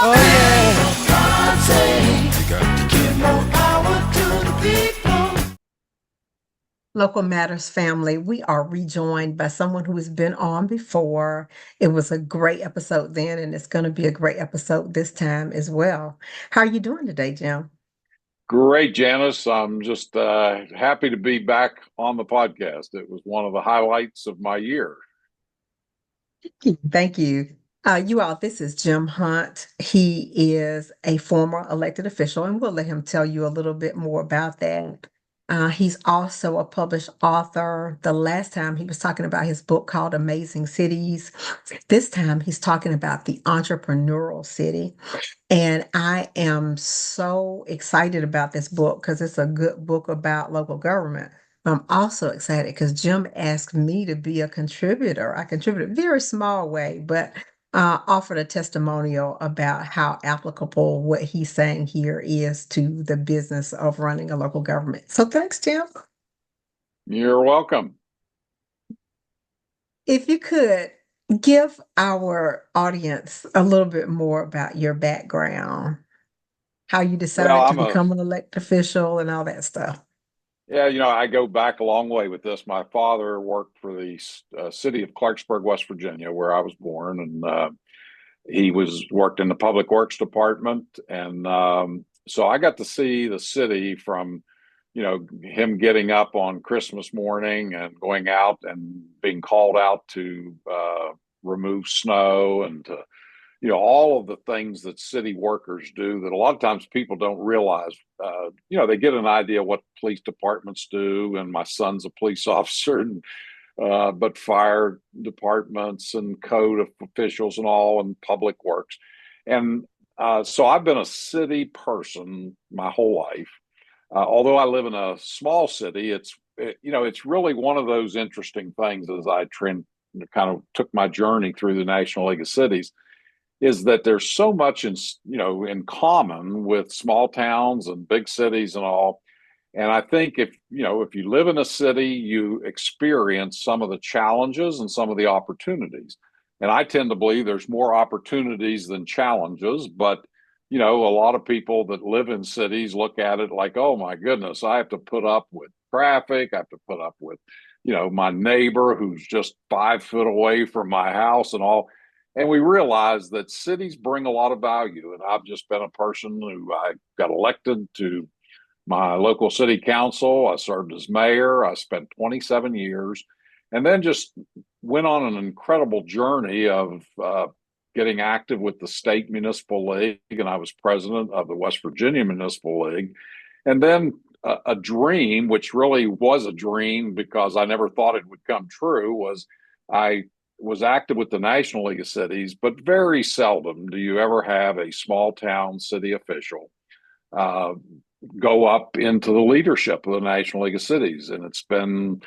Oh yeah. God say, you got to give more power to the people. Local Matters family, we are rejoined by someone who has been on before. It was a great episode then, and it's going to be a great episode this time as well. How are you doing today, Jim? Great, Janice. I'm just happy to be back on the podcast. It was one of the highlights of my year. Thank you. You all, this is Jim Hunt. He is a former elected official, and we'll let him tell you a little bit more about that. He's also a published author. The last time he was talking about his book called Amazing Cities. This time he's talking about the entrepreneurial city. And I am so excited about this book because it's a good book about local government. I'm also excited because Jim asked me to be a contributor. I contributed a very small way, but offered a testimonial about how applicable what he's saying here is to the business of running a local government. So thanks, Jim. You're welcome. If you could give our audience a little bit more about your background, how you Well, decided to become an elected official and all that stuff. yeah, I go back a long way with this. My father worked for the city of Clarksburg, West Virginia, where I was born, and he was worked in the public works department, and so I got to see the city from him getting up on Christmas morning and going out and being called out to remove snow and to all of the things that city workers do that a lot of times people don't realize. They get an idea what police departments do, and my son's a police officer, and but fire departments and code officials and all, and public works. And so I've been a city person my whole life. Although I live in a small city, it's really one of those interesting things as I kind of took my journey through the National League of Cities, is that there's so much in common with small towns and big cities and all. And I think if you live in a city, you experience some of the challenges and some of the opportunities. And I tend to believe there's more opportunities than challenges, but a lot of people that live in cities look at it like, oh my goodness, I have to put up with traffic, I have to put up with my neighbor who's just 5 foot away from my house and all. And we realize that cities bring a lot of value. And I've just been a person who I got elected to my local city council. I served as mayor. I spent 27 years and then just went on an incredible journey of getting active with the state municipal league. And I was president of the West Virginia Municipal League. And then a dream, which really was a dream because I never thought it would come true, was I was active with the National League of Cities, but very seldom do you ever have a small town city official uh, go up into the leadership of the National League of Cities. And it's been,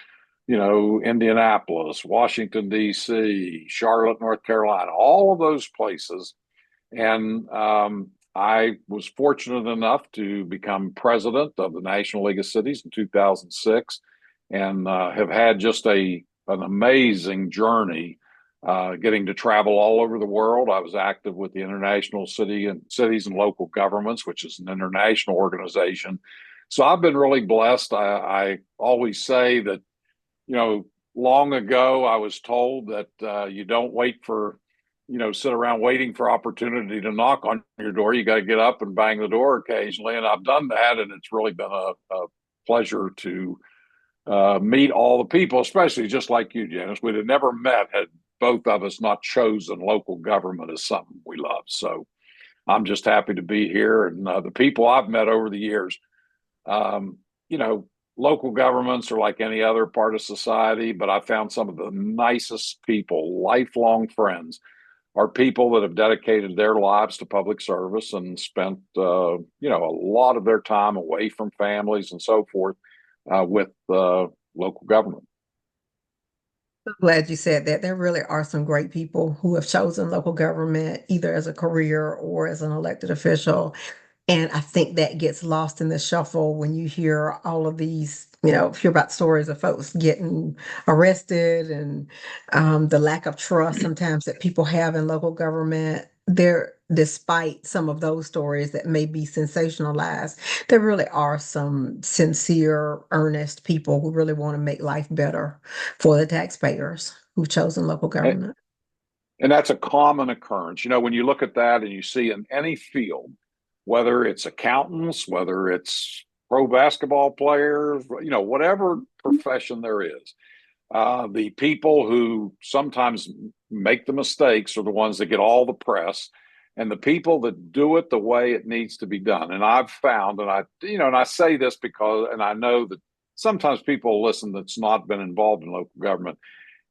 Indianapolis, Washington, D.C., Charlotte, North Carolina, all of those places. And I was fortunate enough to become president of the National League of Cities in 2006 and have had just an amazing journey getting to travel all over the world. I was active with the International Cities and Local Governments, which is an international organization. So I've been really blessed. I always say that, long ago I was told that you don't wait for, sit around waiting for opportunity to knock on your door. You got to get up and bang the door occasionally. And I've done that. And it's really been a pleasure to meet all the people, especially just like you, Janice. We'd have never met had both of us not chosen local government as something we love. So I'm just happy to be here. And the people I've met over the years, um, local governments are like any other part of society, but I found some of the nicest people, lifelong friends, are people that have dedicated their lives to public service and spent, a lot of their time away from families and so forth with local government. So glad you said that. There really are some great people who have chosen local government either as a career or as an elected official. And I think that gets lost in the shuffle when you hear all of these, hear about stories of folks getting arrested and the lack of trust sometimes that people have in local government. despite some of those stories that may be sensationalized, there really are some sincere, earnest people who really want to make life better for the taxpayers who've chosen local And, government. and that's a common occurrence. When you look at that and you see in any field, whether it's accountants, whether it's pro basketball players, whatever profession there is, the people who sometimes make the mistakes are the ones that get all the press, and the people that do it the way it needs to be done. And I've found, and I say this because, and I know that sometimes people listen that's not been involved in local government,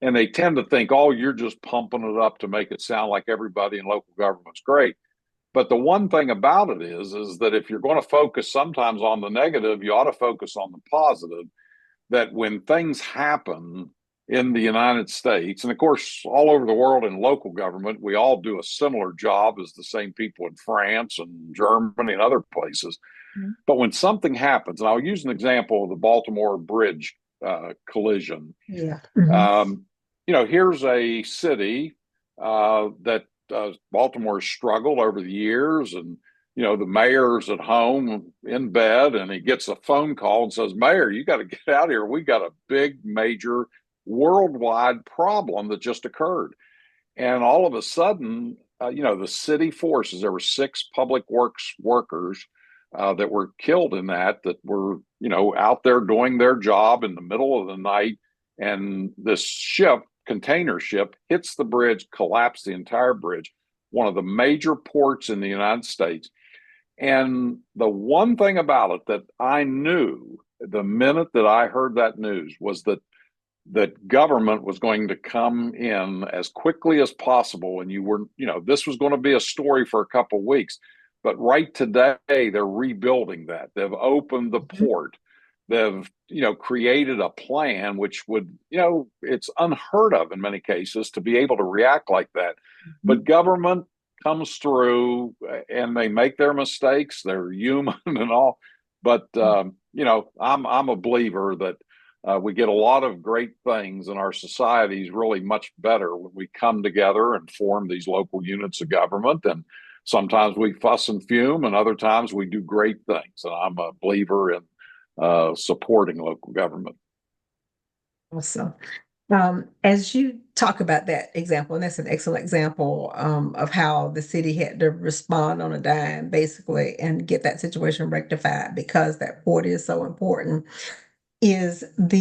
and they tend to think, oh, you're just pumping it up to make it sound like everybody in local government's great. But the one thing about it is that if you're going to focus sometimes on the negative, you ought to focus on the positive. That when things happen in the United States, and of course, all over the world in local government, we all do a similar job as the same people in France and Germany and other places. Mm-hmm. But when something happens, and I'll use an example of the Baltimore Bridge collision. Yeah. Mm-hmm. Here's a city that Baltimore struggled over the years, and the mayor's at home in bed, and he gets a phone call and says, "Mayor, you got to get out here. We got a big, major, worldwide problem that just occurred." And all of a sudden, the city forces, there were 6 public works workers that were killed in that were, out there doing their job in the middle of the night. And this container ship hits the bridge, collapsed the entire bridge, one of the major ports in the United States. And the one thing about it that I knew the minute that I heard that news was that government was going to come in as quickly as possible. And this was going to be a story for a couple of weeks. But right today, they're rebuilding that. They've opened the port. They've, created a plan which would, it's unheard of in many cases to be able to react like that. But government comes through and they make their mistakes. They're human and all. But, I'm a believer that we get a lot of great things, and our society is really much better when we come together and form these local units of government. And sometimes we fuss and fume, and other times we do great things. And I'm a believer in supporting local government. Awesome. As you talk about that example, and that's an excellent example of how the city had to respond on a dime, basically, and get that situation rectified because that port is so important, is as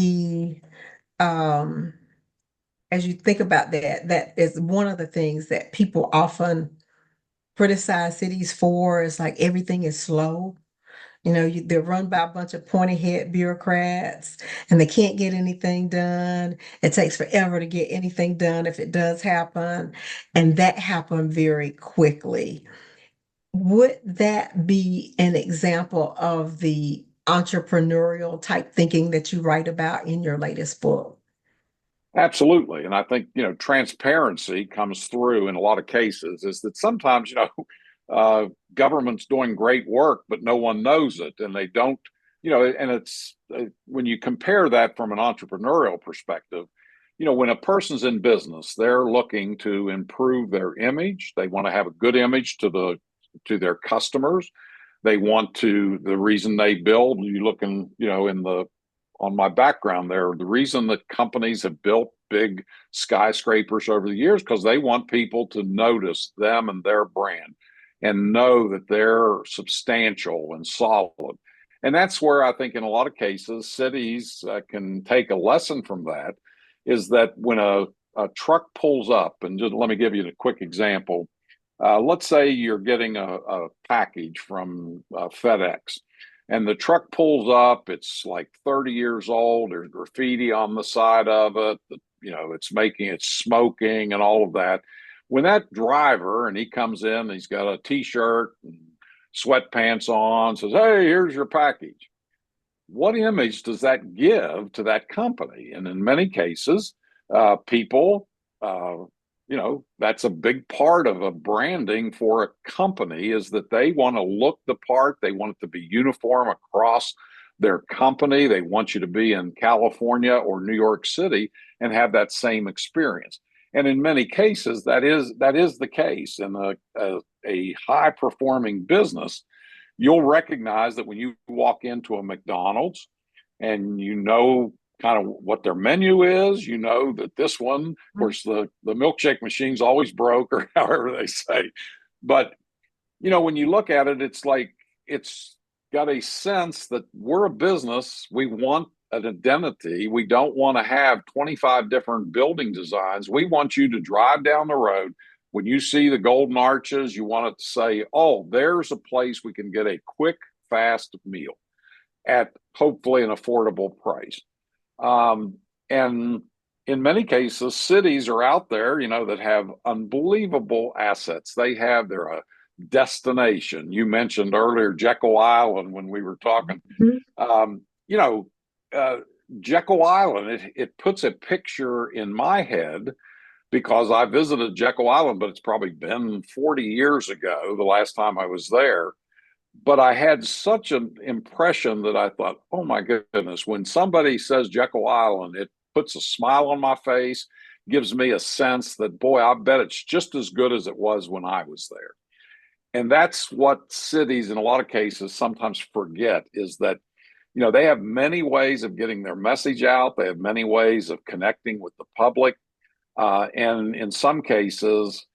you think about that is one of the things that people often criticize cities for, is like everything is slow. They're run by a bunch of pointy head bureaucrats and they can't get anything done. It takes forever to get anything done if it does happen. And that happened very quickly. Would that be an example of the entrepreneurial type thinking that you write about in your latest book? Absolutely. And I think, transparency comes through in a lot of cases, is that sometimes, government's doing great work, but no one knows it, and they don't, and it's when you compare that from an entrepreneurial perspective, when a person's in business, they're looking to improve their image. They want to have a good image to their customers. They want to, the reason they build, you look in, on my background there, the reason that companies have built big skyscrapers over the years, because they want people to notice them and their brand and know that they're substantial and solid. And that's where I think in a lot of cases, cities can take a lesson from that, is that when a truck pulls up, and just let me give you a quick example. Let's say you're getting a package from FedEx, and the truck pulls up. It's like 30 years old. There's graffiti on the side of it. It's smoking and all of that. When that driver, and he comes in, he's got a T-shirt and sweatpants on, says, "Hey, here's your package." What image does that give to that company? And in many cases, people, that's a big part of a branding for a company, is that they want to look the part. They want it to be uniform across their company. They want you to be in California or New York City and have that same experience. And in many cases, that is the case. And a high performing business, you'll recognize that when you walk into a McDonald's and you know kind of what their menu is, you know that this one, of course, the milkshake machine's always broke, or however they say. But, you know, when you look at it, it's like it's got a sense that we're a business. We want an identity. We don't want to have 25 different building designs. We want you to drive down the road. When you see the golden arches, you want it to say, oh, there's a place we can get a quick, fast meal at hopefully an affordable price. And in many cases, cities are out there, you know, that have unbelievable assets. They're a destination. You mentioned earlier Jekyll Island when we were talking. You know, Jekyll Island, it puts a picture in my head because I visited Jekyll Island, but it's probably been 40 years ago, the last time I was there. But I had such an impression that I thought, oh my goodness, when somebody says Jekyll Island, it puts a smile on my face, gives me a sense that, boy, I bet it's just as good as it was when I was there. And that's what cities in a lot of cases sometimes forget, is that, you know, they have many ways of getting their message out. They have many ways of connecting with the public. And in some cases,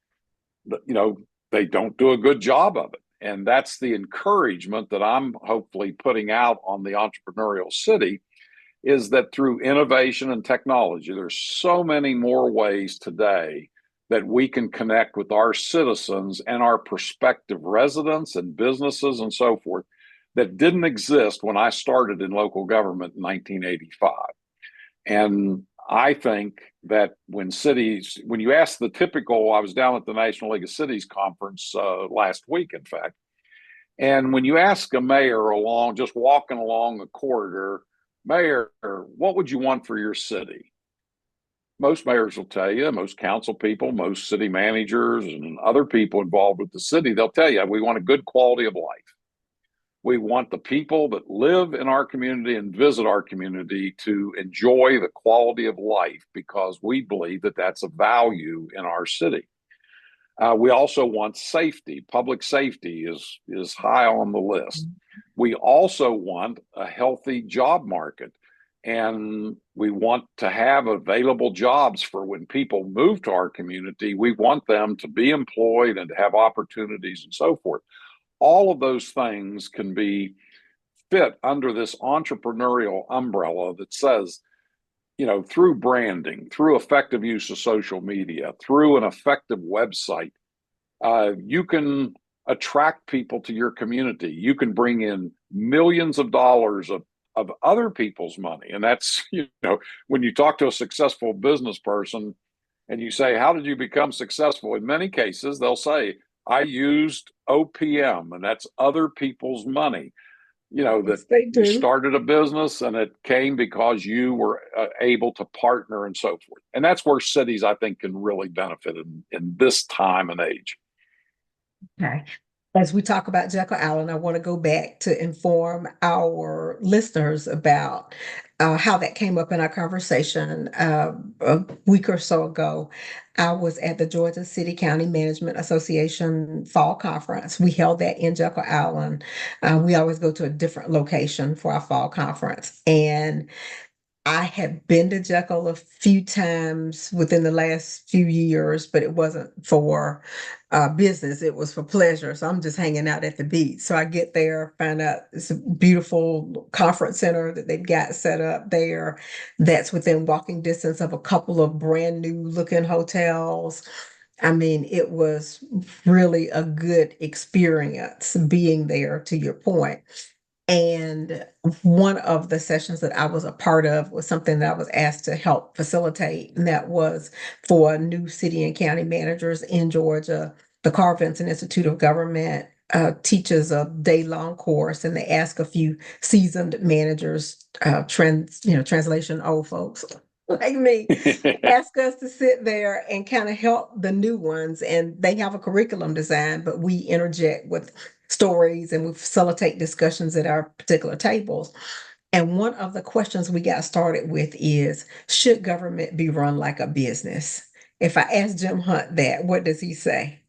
you know, they don't do a good job of it. And that's the encouragement that I'm hopefully putting out on the Entrepreneurial City, is that through innovation and technology, there's so many more ways today that we can connect with our citizens and our prospective residents and businesses and so forth that didn't exist when I started in local government in 1985. And I think that when you ask the typical, I was down at the National League of Cities conference last week, in fact, and when you ask a mayor just walking along the corridor, Mayor, what would you want for your city? Most mayors will tell you, most council people, most city managers, and other people involved with the city, they'll tell you, we want a good quality of life. We want the people that live in our community and visit our community to enjoy the quality of life, because we believe that that's a value in our city. We also want safety. Public safety is high on the list. We also want a healthy job market, and we want to have available jobs for when people move to our community. We want them to be employed and to have opportunities and so forth. All of those things can be fit under this entrepreneurial umbrella that says, you know, through branding, through effective use of social media, through an effective website, you can attract people to your community. You can bring in millions of dollars of other people's money. And that's, you know, when you talk to a successful business person and you say, how did you become successful? In many cases, they'll say, I used OPM, and that's other people's money. You know, that you started a business and it came because you were able to partner and so forth. And that's where cities, I think, can really benefit in this time and age. Okay. As we talk about Jekyll Island, I want to go back to inform our listeners about how that came up in our conversation a week or so ago. I was at the Georgia City County Management Association Fall Conference. We held that in Jekyll Island. We always go to a different location for our fall conference. And I have been to Jekyll a few times within the last few years, but it wasn't for business. It was for pleasure. So I'm just hanging out at the beach. So I get there, find out it's a beautiful conference center that they've got set up there. That's within walking distance of a couple of brand new looking hotels. I mean, it was really a good experience being there, to your point. And one of the sessions that I was a part of was something that I was asked to help facilitate, and that was for new city and county managers in Georgia. The Carl Vinson Institute of Government teaches a day-long course, and they ask a few seasoned managers, translation old folks like me, ask us to sit there and kind of help the new ones. And they have a curriculum design, but we interject with stories and we facilitate discussions at our particular tables. And one of the questions we got started with is, should government be run like a business? If I ask Jim Hunt that, what does he say?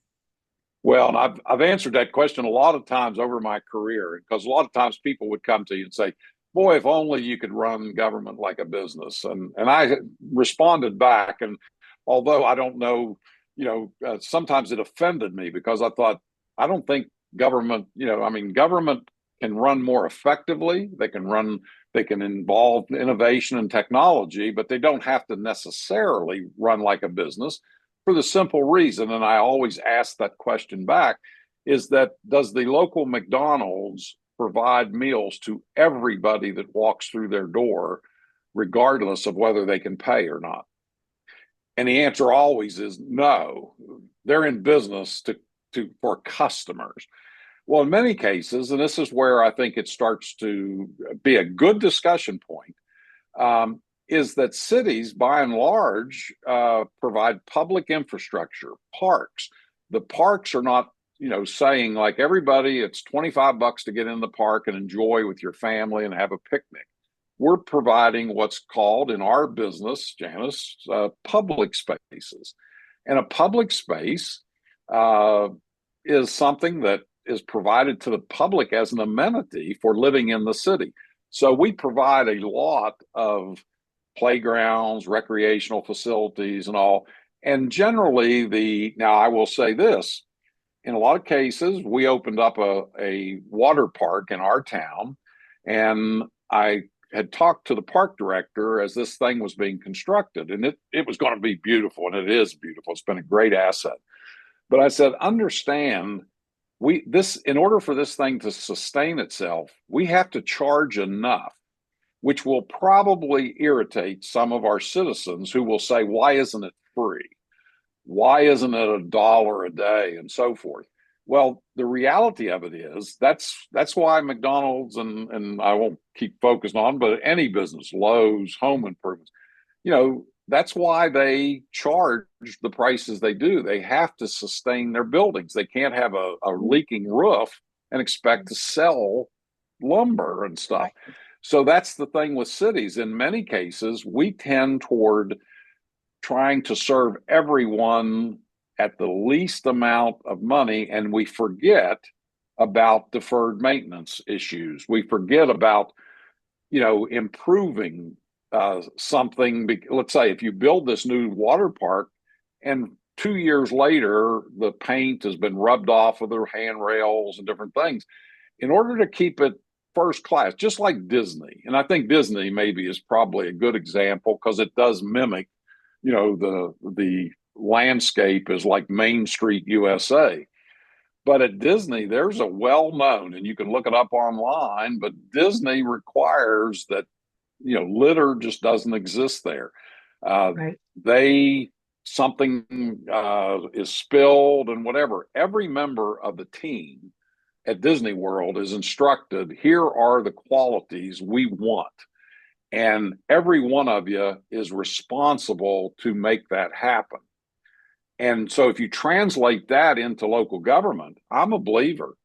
Well, and I've answered that question a lot of times over my career, because a lot of times people would come to you and say, "Boy, if only you could run government like a business." And I responded back, and although I don't know, sometimes it offended me because I thought, I don't think government, I mean, government can run more effectively. They can involve innovation and technology, but they don't have to necessarily run like a business, for the simple reason, and I always ask that question back, is that does the local McDonald's provide meals to everybody that walks through their door, regardless of whether they can pay or not? And the answer always is no. They're in business for customers. Well, in many cases, and this is where I think it starts to be a good discussion point, is that cities, by and large, provide public infrastructure, parks. The parks are not, saying like, everybody, it's $25 to get in the park and enjoy with your family and have a picnic. We're providing what's called in our business, Janice, public spaces. And a public space is something that is provided to the public as an amenity for living in the city. So we provide a lot of playgrounds, recreational facilities, and all. And generally, now I will say this, in a lot of cases, we opened up a water park in our town, and I had talked to the park director as this thing was being constructed, and it was going to be beautiful, and it is beautiful. It's been a great asset. But I said, understand, in order for this thing to sustain itself, we have to charge enough, which will probably irritate some of our citizens who will say, why isn't it free? Why isn't it $1 a day and so forth? Well, the reality of it is that's why McDonald's, and I won't keep focused on, but any business, Lowe's, home improvements, that's why they charge the prices they do. They have to sustain their buildings. They can't have a leaking roof and expect to sell lumber and stuff. So that's the thing with cities. In many cases, we tend toward trying to serve everyone at the least amount of money, and we forget about deferred maintenance issues. We forget about, improving something. Let's say if you build this new water park and 2 years later, the paint has been rubbed off of the handrails and different things. In order to keep it first class, just like Disney. And I think Disney maybe is probably a good example because it does mimic, the landscape is like Main Street, USA. But at Disney, there's a well-known, and you can look it up online, but Disney requires that, litter just doesn't exist there. Right. Something is spilled and whatever. Every member of the team at Disney World is instructed, here are the qualities we want. And every one of you is responsible to make that happen. And so if you translate that into local government, I'm a believer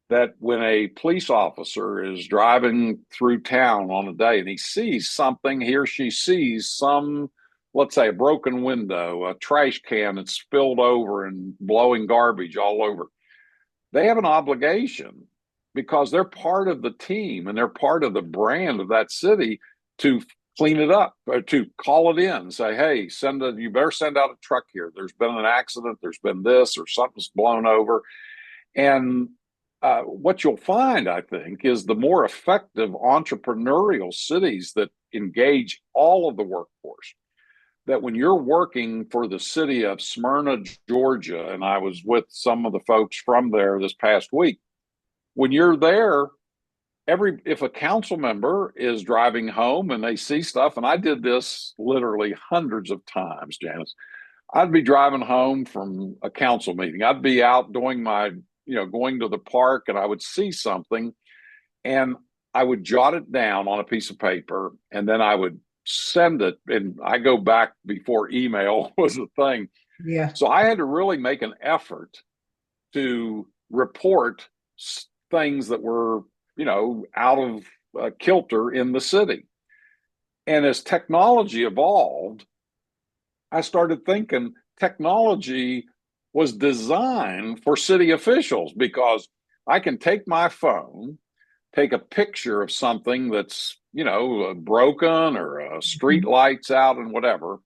that when a police officer is driving through town on a day and he sees something, he or she sees some, let's say a broken window, a trash can that's spilled over and blowing garbage all over, they have an obligation, because they're part of the team and they're part of the brand of that city, to clean it up, or to call it in and say, hey, you better send out a truck here. There's been an accident, there's been this, or something's blown over. And what you'll find, I think, is the more effective entrepreneurial cities that engage all of the workforce, that when you're working for the city of Smyrna, Georgia, and I was with some of the folks from there this past week, when you're there, if a council member is driving home and they see stuff, and I did this literally hundreds of times, Janice, I'd be driving home from a council meeting. I'd be out doing my, going to the park, and I would see something and I would jot it down on a piece of paper, and then I would send it. And I go back before email was a thing. Yeah. So I had to really make an effort to report things that were, out of kilter in the city. And as technology evolved, I started thinking technology was designed for city officials, because I can take my phone, take a picture of something that's, broken, or street Mhm. lights out and whatever.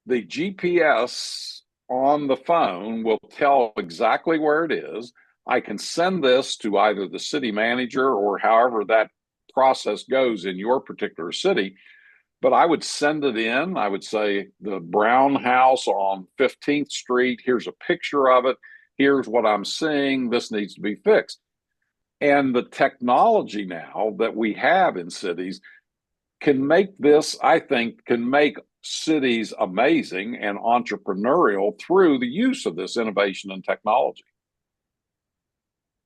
The GPS on the phone will tell exactly where it is. I can send this to either the city manager, or however that process goes in your particular city. But I would send it in. I would say, the brown house on 15th Street, here's a picture of it. Here's what I'm seeing. This needs to be fixed. And the technology now that we have in cities can make this, I think, can make cities amazing and entrepreneurial through the use of this innovation and technology.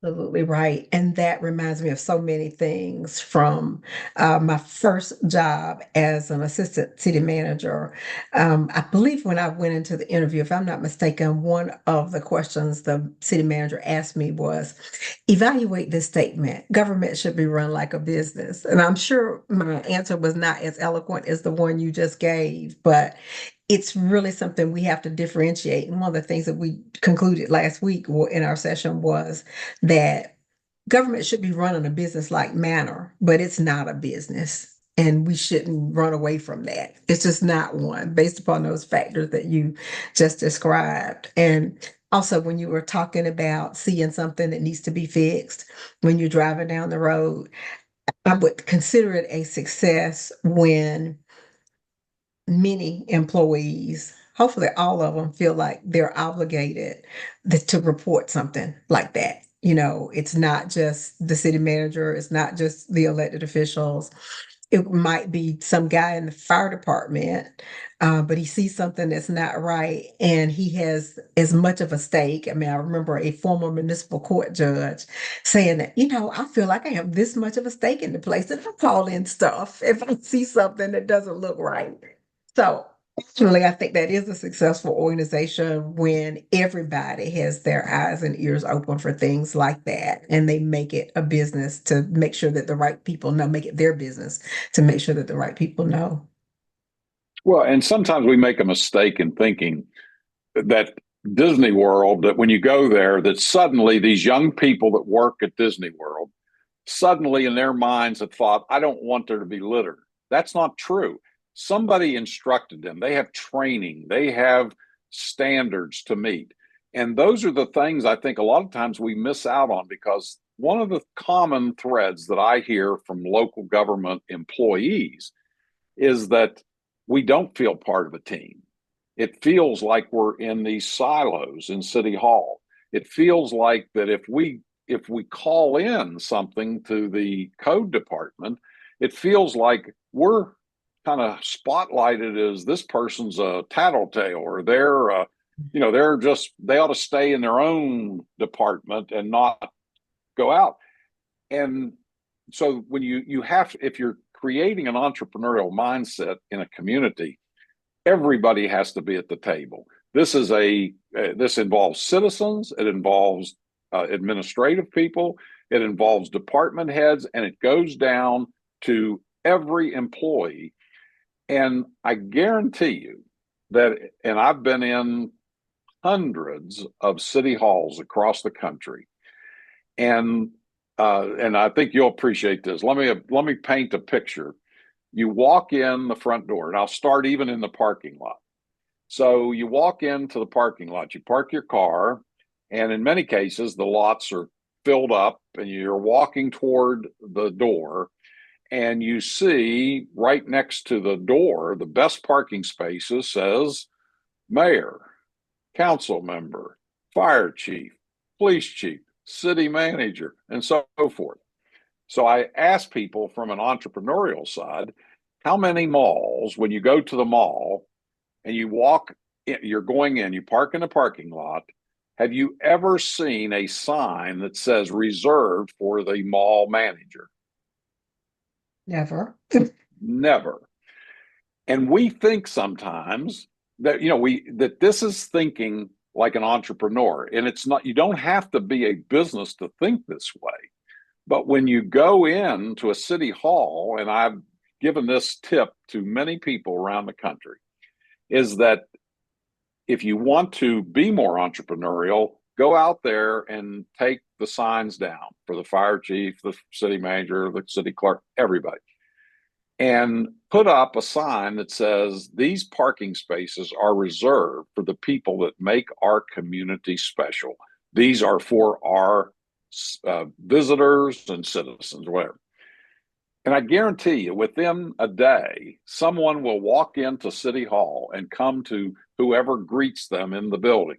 Absolutely right. And that reminds me of so many things from my first job as an assistant city manager. I believe when I went into the interview, if I'm not mistaken, one of the questions the city manager asked me was, evaluate this statement: government should be run like a business. And I'm sure my answer was not as eloquent as the one you just gave, but it's really something we have to differentiate. And one of the things that we concluded last week in our session was that government should be run in a business-like manner, but it's not a business. And we shouldn't run away from that. It's just not one, based upon those factors that you just described. And also, when you were talking about seeing something that needs to be fixed when you're driving down the road, I would consider it a success when many employees, hopefully all of them, feel like they're obligated to report something like that. It's not just the city manager, it's not just the elected officials. It might be some guy in the fire department, but he sees something that's not right, and he has as much of a stake. I mean, I remember a former municipal court judge saying that, I feel like I have this much of a stake in the place, and I call in stuff if I see something that doesn't look right. So actually, I think that is a successful organization when everybody has their eyes and ears open for things like that, and they make it a business to make sure that the right people know, make it their business to make sure that the right people know. Well, and sometimes we make a mistake in thinking that Disney World, that when you go there, that suddenly these young people that work at Disney World, suddenly in their minds have thought, I don't want there to be litter. That's not true. Somebody instructed them. They have training, they have standards to meet. And those are the things I think a lot of times we miss out on, because one of the common threads that I hear from local government employees is that we don't feel part of a team. It feels like we're in these silos in City Hall. It feels like that if we call in something to the code department, it feels like we're kind of spotlighted as this person's a tattletale, or they ought to stay in their own department and not go out. And so when you have, if you're creating an entrepreneurial mindset in a community, everybody has to be at the table. This involves citizens, it involves administrative people, it involves department heads, and it goes down to every employee. And I guarantee you that, and I've been in hundreds of city halls across the country, and I think you'll appreciate this. Let me paint a picture. You walk in the front door, and I'll start even in the parking lot. So you walk into the parking lot, you park your car, and in many cases, the lots are filled up, and you're walking toward the door, and you see right next to the door, the best parking spaces says mayor, council member, fire chief, police chief, city manager, and so forth. So I ask people from an entrepreneurial side, how many malls, when you go to the mall and you walk, you're going in, you park in the parking lot, have you ever seen a sign that says reserved for the mall manager? Never. Never. And we think sometimes that, that this is thinking like an entrepreneur, and it's not. You don't have to be a business to think this way. But when you go into a city hall, and I've given this tip to many people around the country, is that if you want to be more entrepreneurial, go out there and take the signs down for the fire chief, the city manager, the city clerk, everybody, and put up a sign that says these parking spaces are reserved for the people that make our community special. These are for our visitors and citizens, whatever. And I guarantee you, within a day, someone will walk into City Hall and come to whoever greets them in the building.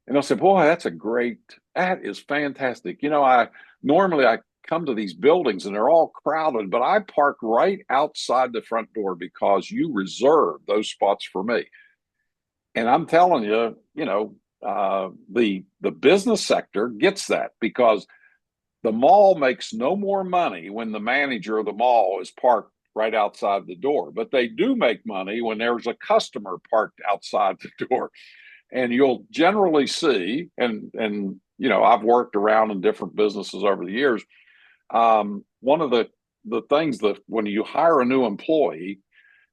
And they'll say, boy, that is fantastic. I normally I come to these buildings and they're all crowded, but I park right outside the front door because you reserve those spots for me. And I'm telling you, the business sector gets that, because the mall makes no more money when the manager of the mall is parked right outside the door, but they do make money when there's a customer parked outside the door. And you'll generally see, and I've worked around in different businesses over the years. One of the things that when you hire a new employee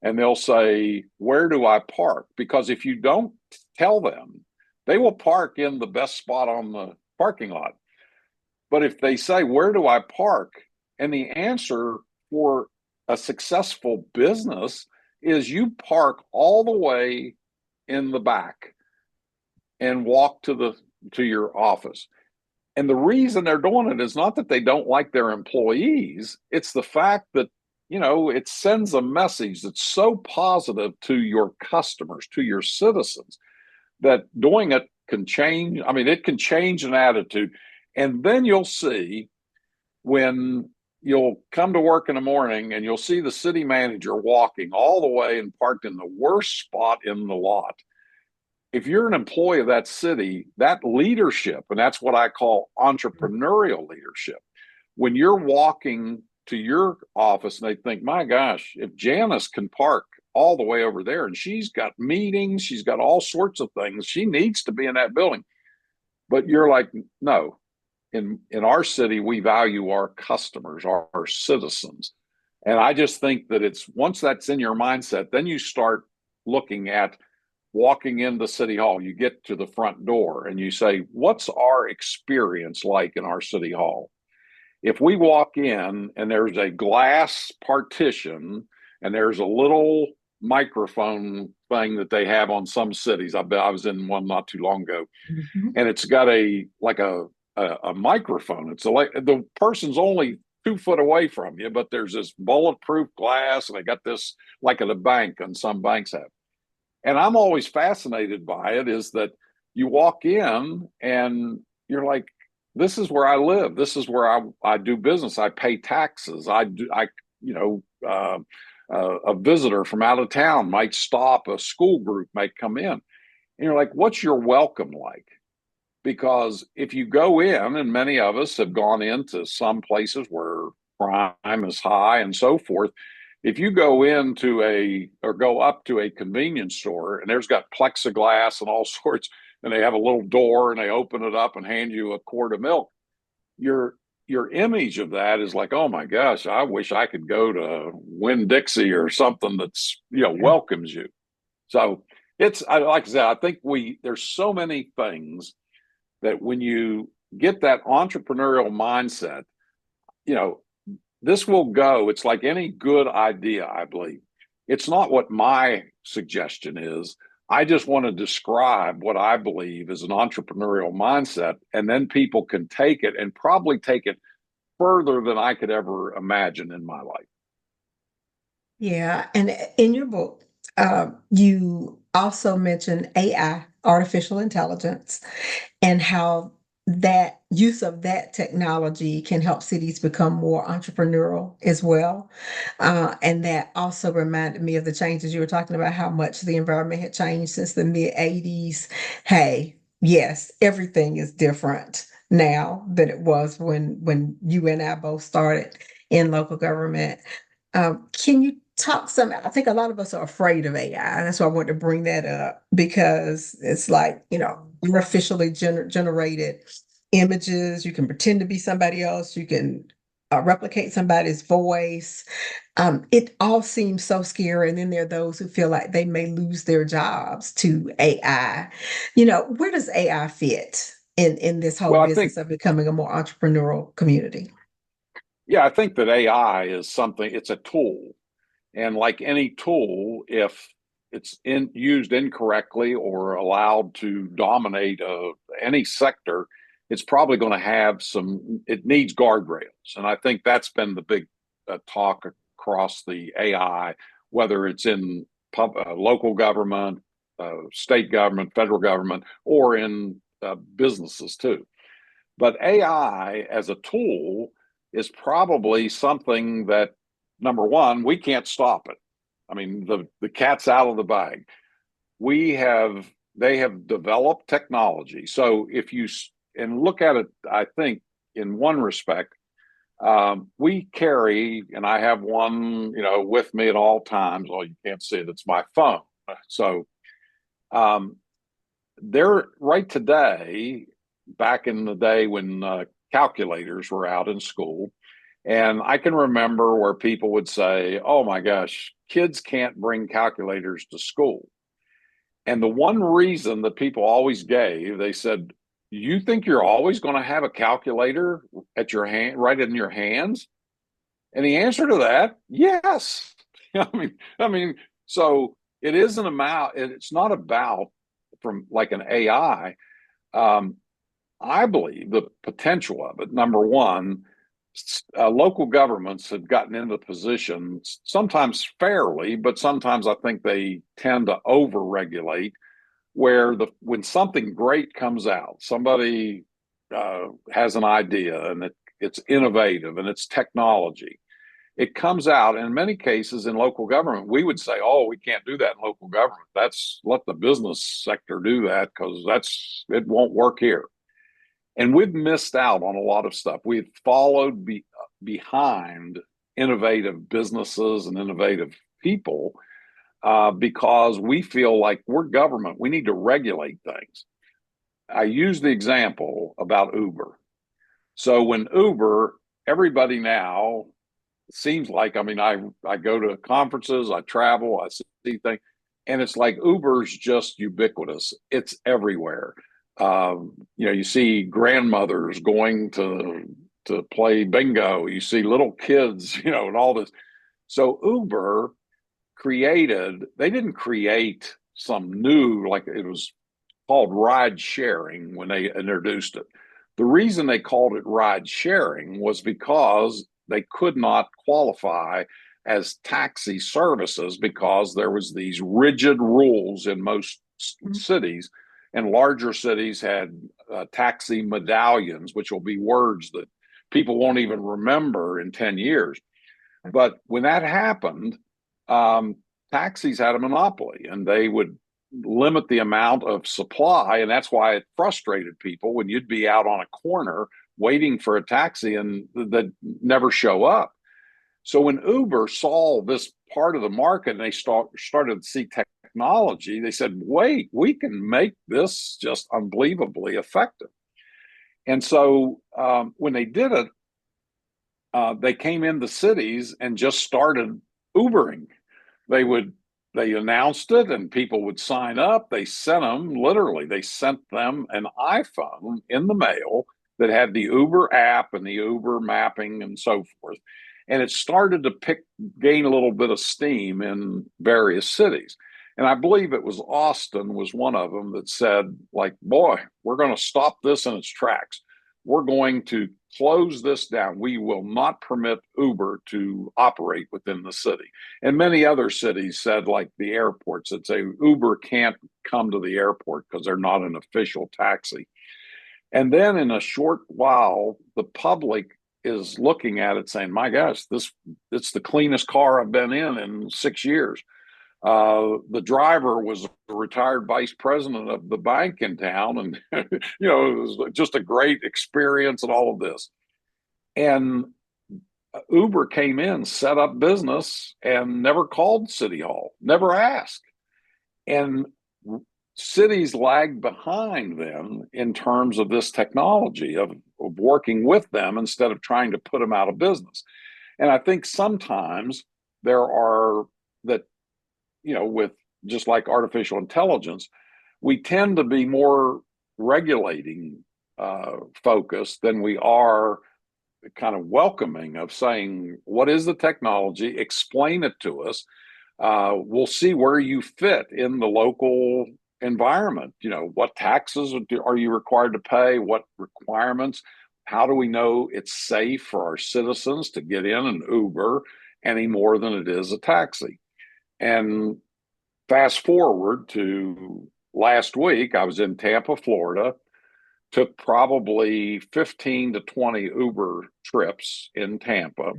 and they'll say, where do I park? Because if you don't tell them, they will park in the best spot on the parking lot. But if they say, where do I park? And the answer for a successful business is you park all the way in the back and walk to your office. And the reason they're doing it is not that they don't like their employees. It's the fact that, it sends a message that's so positive to your customers, to your citizens, that doing it can change. I mean, it can change an attitude. And then you'll see, when you'll come to work in the morning and you'll see the city manager walking all the way and parked in the worst spot in the lot. If you're an employee of that city, that leadership, and that's what I call entrepreneurial leadership, when you're walking to your office and they think, my gosh, if Janice can park all the way over there and she's got meetings, she's got all sorts of things, she needs to be in that building. But you're like, no, in our city, we value our customers, our citizens. And I just think that once that's in your mindset, then you start looking at walking into City Hall. You get to the front door and you say, what's our experience like in our City Hall? If we walk in and there's a glass partition and there's a little microphone thing that they have on some cities, I was in one not too long ago, and it's got a microphone. It's like the person's only 2 foot away from you, but there's this bulletproof glass, and they got this like at a bank, and some banks have. And I'm always fascinated by it, is that you walk in and you're like, this is where I live. This is where I do business. I pay taxes. A visitor from out of town might stop. A school group might come in. And you're like, what's your welcome like? Because if you go in, and many of us have gone into some places where crime is high and so forth, if you go go up to a convenience store and there's got plexiglass and all sorts, and they have a little door and they open it up and hand you a quart of milk, your image of that is like, oh my gosh, I wish I could go to Winn-Dixie or something that's, welcomes you. So like I said, I think there's so many things that when you get that entrepreneurial mindset, this will go. It's like any good idea, I believe. It's not what my suggestion is. I just want to describe what I believe is an entrepreneurial mindset, and then people can take it and probably take it further than I could ever imagine in my life. Yeah, and in your book, you also mentioned AI, artificial intelligence, and how that use of that technology can help cities become more entrepreneurial as well. And that also reminded me of the changes you were talking about, how much the environment had changed since the mid 80s. Hey, yes, everything is different now than it was when you and I both started in local government. Can you talk some? I think a lot of us are afraid of AI. That's why I wanted to bring that up, because it's like, artificially generated images. You can pretend to be somebody else. You can replicate somebody's voice. It all seems so scary. And then there are those who feel like they may lose their jobs to AI. Where does AI fit in this whole Well, I think, business of becoming a more entrepreneurial community? yeah, I think that AI is something, it's a tool. And like any tool, if it's used incorrectly or allowed to dominate any sector, it's probably going to have it needs guardrails. And I think that's been the big talk across the AI, whether it's in local government, state government, federal government, or in businesses too. But AI as a tool is probably something that, number one, we can't stop it. I mean, the cat's out of the bag. They have developed technology. So if you and look at it, I think in one respect, we carry, and I have one, with me at all times. Oh, you can't see it; it's my phone. So, there, right today, back in the day when calculators were out in school, and I can remember where people would say, "Oh my gosh, kids can't bring calculators to school." And the one reason that people always gave, they said, "You think you're always going to have a calculator at your hand, right in your hands?" And the answer to that, yes. So it isn't about, it's not about from like an AI. I believe the potential of it. Number one, local governments have gotten into positions, sometimes fairly, but sometimes I think they tend to over-regulate, where when something great comes out, somebody has an idea and it's innovative and it's technology. It comes out, and in many cases in local government, we would say, "Oh, we can't do that in local government. Let the business sector do that because it won't work here." And we've missed out on a lot of stuff. We've followed behind innovative businesses and innovative people because we feel like we're government. We need to regulate things. I use the example about Uber. So when Uber, everybody now seems like, I go to conferences, I travel, I see things, and it's like Uber's just ubiquitous. It's everywhere. You see grandmothers going to play bingo. You see little kids, and all this. So Uber they didn't create some new, like it was called ride sharing when they introduced it. The reason they called it ride sharing was because they could not qualify as taxi services because there was these rigid rules in most cities, and larger cities had taxi medallions, which will be words that people won't even remember in 10 years. But when that happened, taxis had a monopoly, and they would limit the amount of supply. And that's why it frustrated people when you'd be out on a corner waiting for a taxi and that never show up. So when Uber saw this part of the market and they started to see technology, they said, "Wait, we can make this just unbelievably effective." And so when they did it, they came into cities and just started Ubering. They announced it and people would sign up. They sent them an iPhone in the mail that had the Uber app and the Uber mapping and so forth. And it started to gain a little bit of steam in various cities. And I believe it was Austin was one of them that said, like, "Boy, we're going to stop this in its tracks. We're going to close this down. We will not permit Uber to operate within the city." And many other cities said, like the airports, that say Uber can't come to the airport because they're not an official taxi. And then in a short while, the public is looking at it saying, "My gosh, it's the cleanest car I've been in 6 years." The driver was a retired vice president of the bank in town, and it was just a great experience and all of this. And Uber came in, set up business, and never called City Hall, never asked. And cities lag behind them in terms of this technology of working with them instead of trying to put them out of business. And I think sometimes there are that, with just like artificial intelligence, we tend to be more regulating focused than we are kind of welcoming of saying, what is the technology? Explain it to us. We'll see where you fit in the local environment. What taxes are you required to pay? What requirements? How do we know it's safe for our citizens to get in an Uber any more than it is a taxi? And fast forward to last week, I was in Tampa, Florida, took probably 15 to 20 Uber trips in Tampa.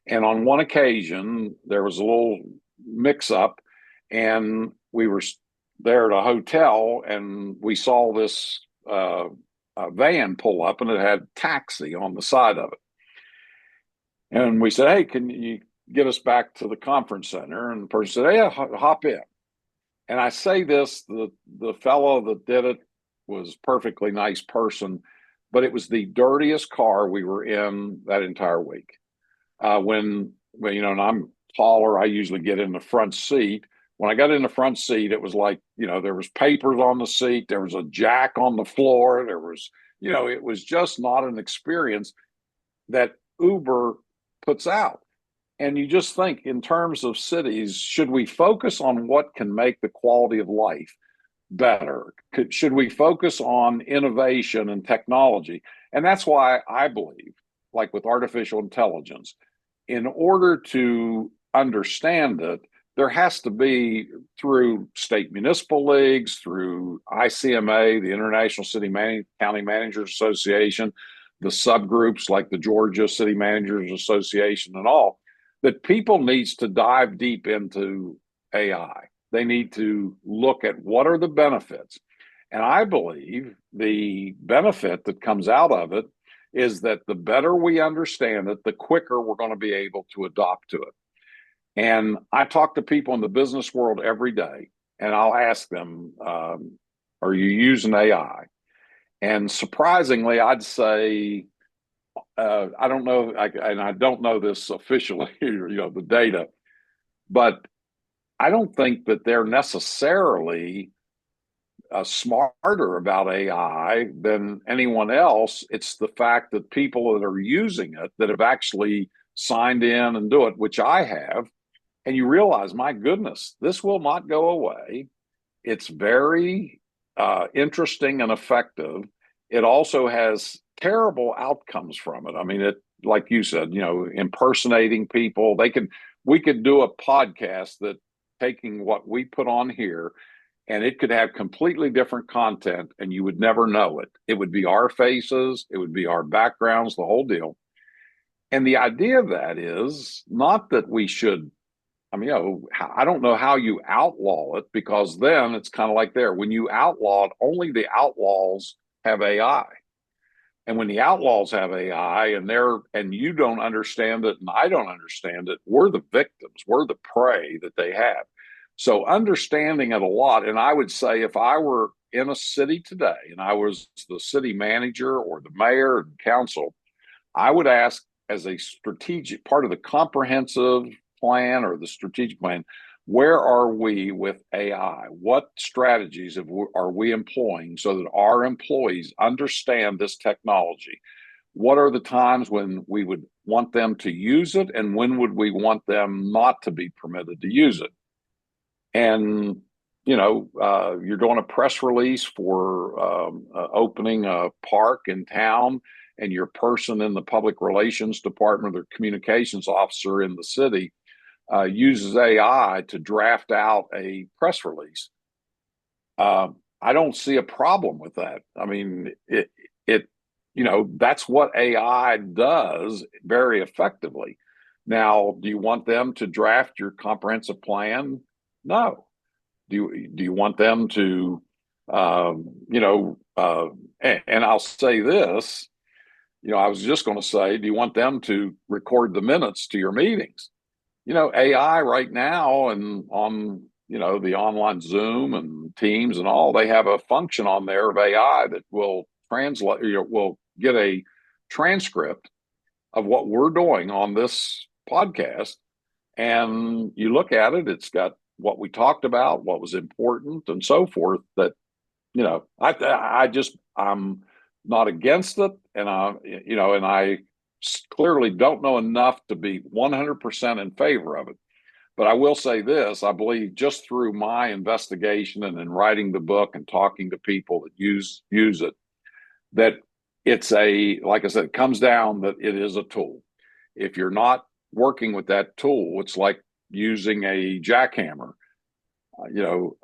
And on one occasion, there was a little mix up, and we were there at a hotel, and we saw this van pull up, and it had taxi on the side of it. And we said, hey, can you get us back to the conference center? And the person said, yeah, hop in. And I say this, the fellow that did it was perfectly nice person, but it was the dirtiest car we were in that entire week. When and I'm taller, I usually get in the front seat. When I got in the front seat, it was like, there was papers on the seat, there was a jack on the floor, there was, it was just not an experience that Uber puts out. And you just think in terms of cities, should we focus on what can make the quality of life better? Should we focus on innovation and technology? And that's why I believe, like with artificial intelligence, in order to understand it, there has to be through state municipal leagues, through ICMA, the International County Managers Association, the subgroups like the Georgia City Managers Association and all, that people needs to dive deep into AI. They need to look at what are the benefits. And I believe the benefit that comes out of it is that the better we understand it, the quicker we're going to be able to adopt to it. And I talk to people in the business world every day, and I'll ask them, are you using AI? And surprisingly, I'd say, I don't know, and I don't know this officially, the data, but I don't think that they're necessarily smarter about AI than anyone else. It's the fact that people that are using it that have actually signed in and do it, which I have, and you realize, my goodness, this will not go away. It's very interesting and effective. It also has terrible outcomes from it. I mean, it, like you said, impersonating people. We could do a podcast that taking what we put on here, and it could have completely different content, and you would never know it. It would be our faces, it would be our backgrounds, the whole deal. And the idea of that is not that we should, I don't know how you outlaw it, because then it's kind of like when you outlaw it, only the outlaws have AI. And when the outlaws have AI and you don't understand it and I don't understand it, we're the victims, we're the prey that they have. So understanding it a lot. And I would say if I were in a city today and I was the city manager or the mayor and council, I would ask, as a strategic part of the comprehensive plan or the strategic plan, where are we with AI? What strategies are we employing so that our employees understand this technology? What are the times when we would want them to use it, and when would we want them not to be permitted to use it? And you're doing a press release for opening a park in town, and your person in the public relations department or communications officer in the city uses AI to draft out a press release. I don't see a problem with that. I mean, that's what AI does very effectively. Now, do you want them to draft your comprehensive plan? No. Do you want them to, and I'll say this, I was just going to say, do you want them to record the minutes to your meetings? AI right now and on the online Zoom and Teams and all, they have a function on there of AI that will translate, will get a transcript of what we're doing on this podcast. And you look at it, it's got what we talked about, what was important, and so forth. That, I'm not against it. And I clearly don't know enough to be 100% in favor of it. But I will say this, I believe just through my investigation and in writing the book and talking to people that use it, that like I said, it comes down that it is a tool. If you're not working with that tool, it's like using a jackhammer.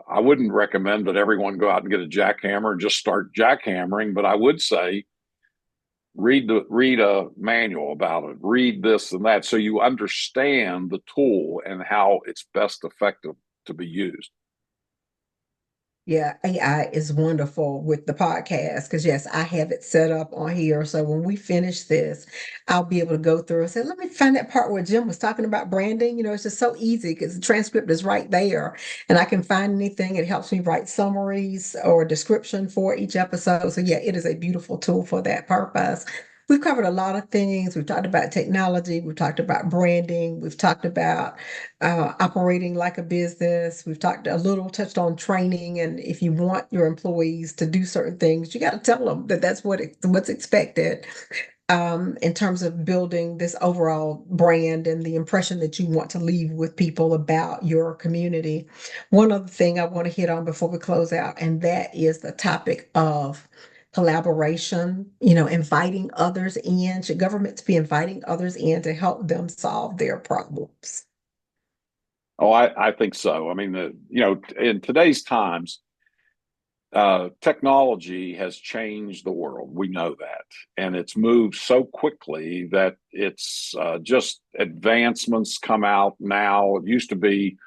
I wouldn't recommend that everyone go out and get a jackhammer and just start jackhammering, but I would say read a manual about it, read this and that, so you understand the tool and how it's best effective to be used. Yeah, AI is wonderful with the podcast because, yes, I have it set up on here. So when we finish this, I'll be able to go through and say, let me find that part where Jim was talking about branding. It's just so easy because the transcript is right there and I can find anything. It helps me write summaries or description for each episode. So, yeah, it is a beautiful tool for that purpose. We've covered a lot of things. We've talked about technology. We've talked about branding. We've talked about operating like a business. We've touched on training, and if you want your employees to do certain things, you got to tell them that that's what's expected in terms of building this overall brand and the impression that you want to leave with people about your community. One other thing I want to hit on before we close out, and that is the topic of collaboration, inviting others in. Should governments be inviting others in to help them solve their problems? Oh, I think so. I mean, in today's times, technology has changed the world. We know that. And it's moved so quickly that it's just advancements come out now. It used to be,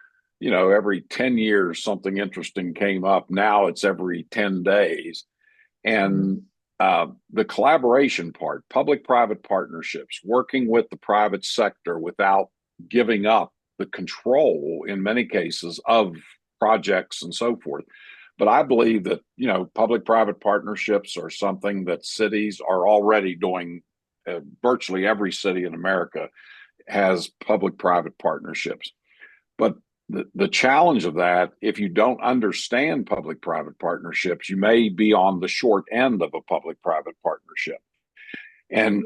every 10 years something interesting came up. Now it's every 10 days. And the collaboration part, public-private partnerships, working with the private sector without giving up the control in many cases of projects and so forth. But I believe that, public-private partnerships are something that cities are already doing. Virtually every city in America has public-private partnerships. But the challenge of that, if you don't understand public-private partnerships, you may be on the short end of a public-private partnership. And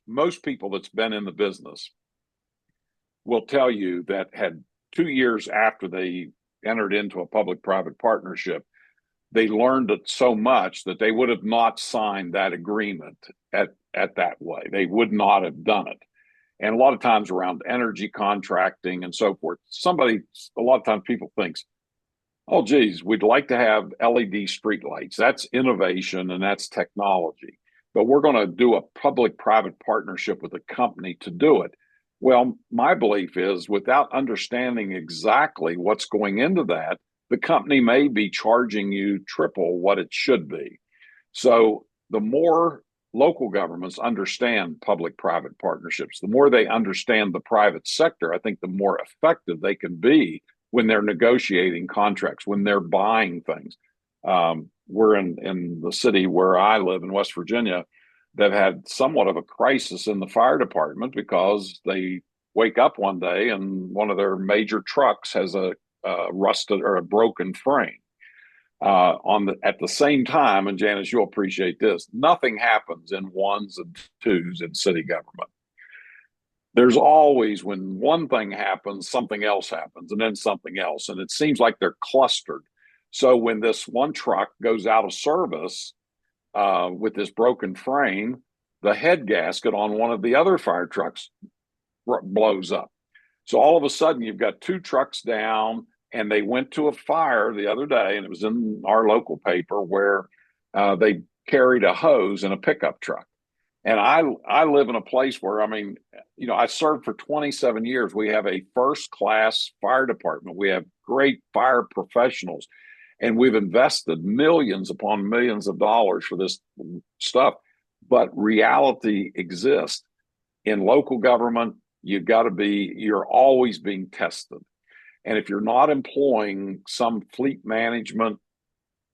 most people that's been in the business will tell you that had 2 years after they entered into a public-private partnership, they learned it so much that they would have not signed that agreement at that way. They would not have done it. And a lot of times around energy contracting and so forth, a lot of times people thinks, oh, geez, we'd like to have LED streetlights. That's innovation and that's technology. But we're going to do a public-private partnership with a company to do it. Well, my belief is without understanding exactly what's going into that, the company may be charging you triple what it should be. So the more local governments understand public-private partnerships, the more they understand the private sector, I think the more effective they can be when they're negotiating contracts, when they're buying things. We're in the city where I live in West Virginia. They've had somewhat of a crisis in the fire department because they wake up one day and one of their major trucks has a rusted or a broken frame. At the same time, and Janice, you'll appreciate this, nothing happens in ones and twos in city government. There's always, when one thing happens, something else happens, and then something else. And it seems like they're clustered. So when this one truck goes out of service with this broken frame, the head gasket on one of the other fire trucks blows up. So all of a sudden, you've got 2 trucks down, and they went to a fire the other day, and it was in our local paper where they carried a hose in a pickup truck. And I live in a place where, I served for 27 years. We have a first-class fire department. We have great fire professionals, and we've invested millions upon millions of dollars for this stuff. But reality exists. In local government, you're always being tested. And if you're not employing some fleet management,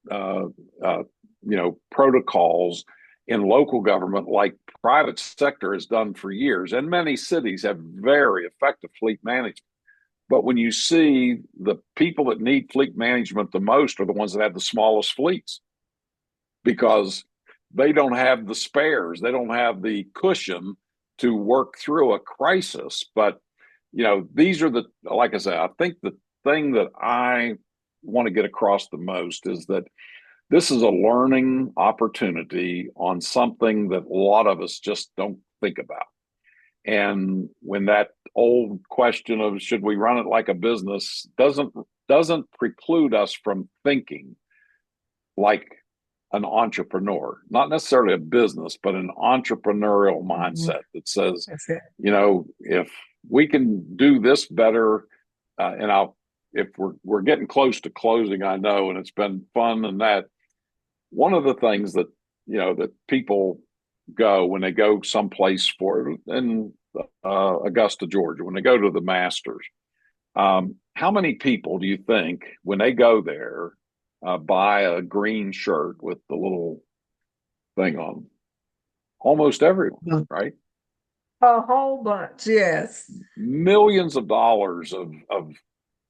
uh, uh, protocols in local government, like private sector has done for years, and many cities have very effective fleet management. But when you see the people that need fleet management the most are the ones that have the smallest fleets, because they don't have the spares, they don't have the cushion to work through a crisis. But these are like I said, I think the thing that I want to get across the most is that this is a learning opportunity on something that a lot of us just don't think about. And when that old question of should we run it like a business doesn't preclude us from thinking like an entrepreneur, not necessarily a business, but an entrepreneurial mindset that says, if we can do this better, if we're getting close to closing, I know, and it's been fun. And that one of the things that that people go when they go someplace in Augusta, Georgia, when they go to the Masters, how many people do you think when they go there buy a green shirt with the little thing on? Almost everyone, right? A whole bunch, yes. Millions of dollars of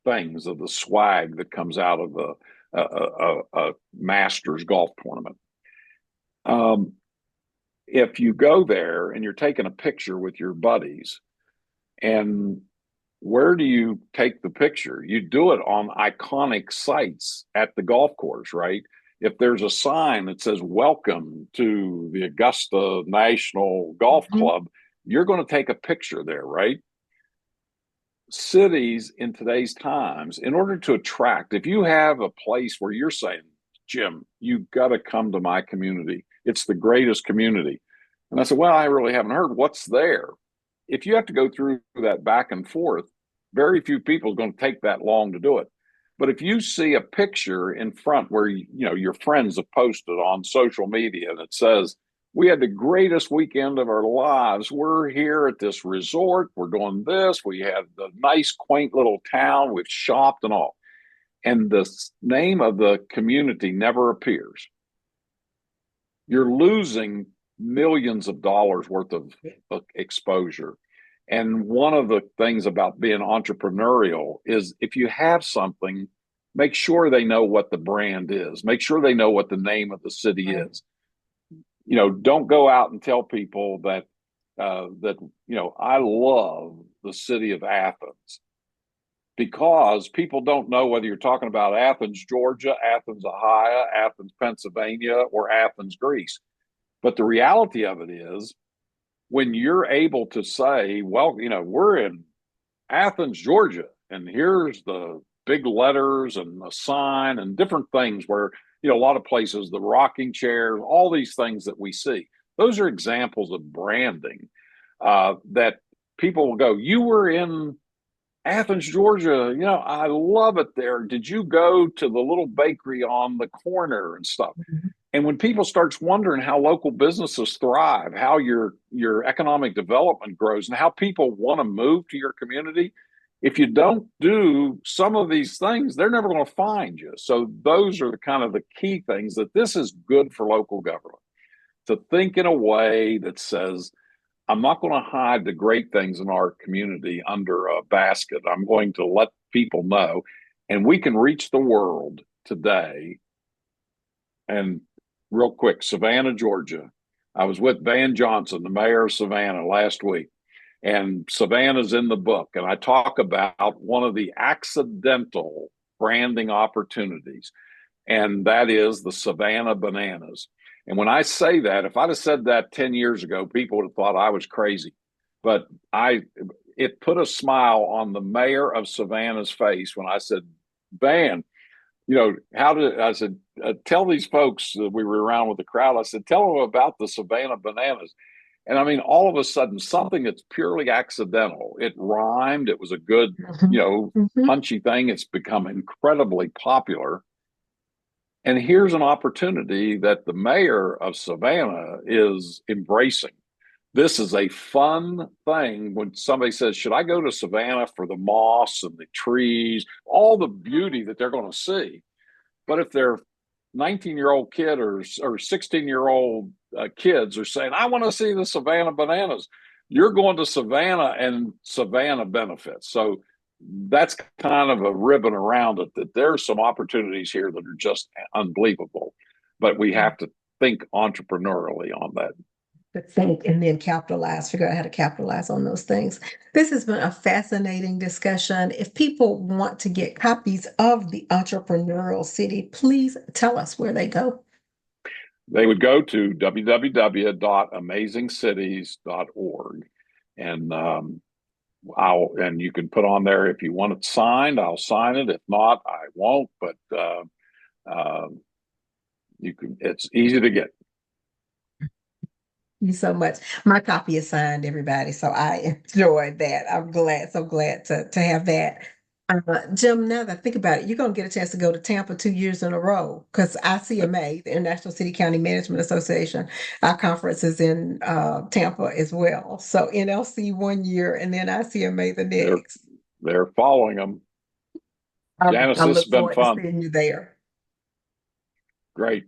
things, of the swag that comes out of a Masters golf tournament. If you go there and you're taking a picture with your buddies, and where do you take the picture? You do it on iconic sites at the golf course, right? If there's a sign that says welcome to the Augusta National Golf Club, you're going to take a picture there, right? Cities in today's times, in order to attract, if you have a place where you're saying, Jim, you've got to come to my community, it's the greatest community. And I said, well, I really haven't heard what's there. If you have to go through that back and forth, very few people are going to take that long to do it. But if you see a picture in front where your friends have posted on social media that says, we had the greatest weekend of our lives, we're here at this resort, we're doing this, we had the nice quaint little town, we've shopped and all, and the name of the community never appears, you're losing millions of dollars worth of exposure. And one of the things about being entrepreneurial is if you have something, make sure they know what the brand is, make sure they know what the name of the city is. Don't go out and tell people that I love the city of Athens, because people don't know whether you're talking about Athens, Georgia, Athens, Ohio, Athens, Pennsylvania, or Athens, Greece. But the reality of it is, when you're able to say, well, we're in Athens, Georgia, and here's the big letters and the sign and different things where, a lot of places, the rocking chairs, all these things that we see, those are examples of branding that people will go, you were in Athens, Georgia, I love it there. Did you go to the little bakery on the corner and stuff? And when people starts wondering how local businesses thrive, how your economic development grows, and how people want to move to your community, if you don't do some of these things, they're never going to find you. So those are the kind of the key things that this is good for local government, to think in a way that says, I'm not going to hide the great things in our community under a basket. I'm going to let people know, and we can reach the world today. And real quick, Savannah, Georgia. I was with Van Johnson, the mayor of Savannah, last week. And Savannah's in the book. And I talk about one of the accidental branding opportunities, and that is the Savannah Bananas. And when I say that, if I'd have said that 10 years ago, people would have thought I was crazy. But it put a smile on the mayor of Savannah's face when I said, Van, I said, tell these folks that we were around with the crowd, I said, tell them about the Savannah Bananas. And I mean, all of a sudden, something that's purely accidental, it rhymed, it was a good, punchy thing. It's become incredibly popular. And here's an opportunity that the mayor of Savannah is embracing. this is a fun thing when somebody says, should I go to Savannah for the moss and the trees, all the beauty that they're going to see? But if their 19-year-old kid or 16-year-old kids are saying, I want to see the Savannah bananas, you're going to Savannah and Savannah benefits. So that's kind of a ribbon around it, that there's some opportunities here that are just unbelievable. But we have to think entrepreneurially on that. To think and then capitalize, figure out how to capitalize on those things. This has been a fascinating discussion. If people want to get copies of the Entrepreneurial City, please tell us where they go. They would go to www.amazingcities.org, and you can put on there, if you want it signed, I'll sign it. If not, I won't. But you can. It's easy to get. You so much. My copy is signed, everybody. So I enjoyed that. I'm glad, so glad to have that. Jim, now that I think about it, you're going to get a chance to go to Tampa 2 years in a row because ICMA, the International City County Management Association, our conference is in Tampa as well. So NLC 1 year and then ICMA the next. They're following them. Janice, I this has look been forward to fun. seeing you there. Great.